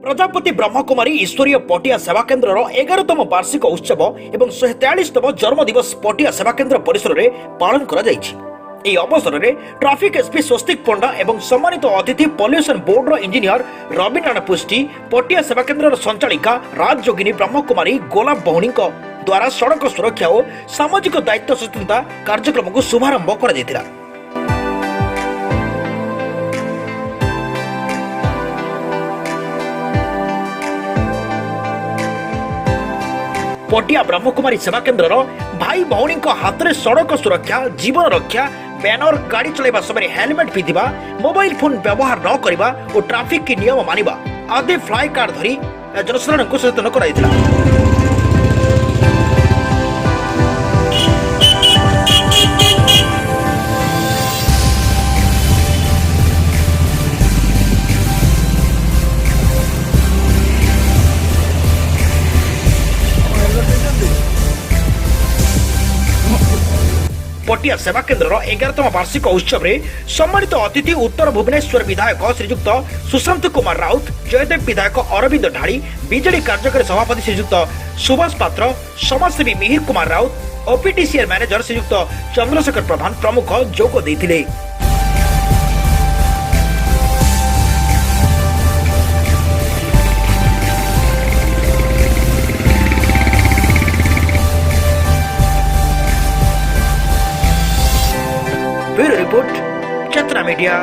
प्रजापति ब्रह्मकुमारी ईश्वरीय पटिया सेवा केन्द्र 11तम वार्षिक उत्सव एवं 143तम जन्मदिवस पटिया सेवा केन्द्र परिसर में पालन करा जायछि। ଏହି ଅବସରରେ ଟ୍ରାଫିକ ଏସପି ସ୍ୱସ୍ତିକ ପଣ୍ଡା ଏବଂ ସମ୍ମାନିତ ଅତିଥି ପଲ୍ୟୁସନ ବୋର୍ଡର ଇଞ୍ଜିନିୟର ରବି ନାରାୟଣ ପୁଷ୍ଟି, ପଟିଆ ସେବା କେନ୍ଦ୍ରର ସଞ୍ଚାଳିକା ରାଜଯୋଗିନୀ ବ୍ରହ୍ମକୁମାରୀ ଗୋଲାପ ବହୁଣୀଙ୍କ ଦ୍ୱାରା ସଡ଼କ ସୁରକ୍ଷା ଓ ସାମାଜିକ ଦାୟିତ୍ୱ ସଚେତନତା କାର୍ଯ୍ୟକ୍ରମକୁ ଶୁଭାରମ୍ଭ କରାଯାଇଥିଲା। पटिया ब्रह्मकुमारी सेवा केन्द्र भाई भौणी हाथ में सड़क सुरक्षा, जीवन रक्षा, बैनर, गाड़ी चलाइबा समय हेलमेट पिंधा, मोबाइल फोन व्यवहार न करने और ट्रैफिक की नियम मानिबा आदि फ्लाई कार्ड धरी जनसाधारण को सचेतन कराइथिला। पटिया सेवा केन्द्र 11तम वार्षिक उत्सव में सम्मानित अतिथि उत्तर भुवनेश्वर विधायक श्रीजुक्त सुशांत कुमार राउत, जयदेव विधायक अरविंद ढाड़ी, बीजेडी कार्यकारी सभापति श्रीजुक्त सुभाष पात्र, समाजसेवी मिहिर कुमार राउत, ओपीटीसीएल मैनेजर श्रीजुक्त चंद्रशेखर प्रधान प्रमुख जोग देथिले। ब्यूरो रिपोर्ट चेतना मीडिया।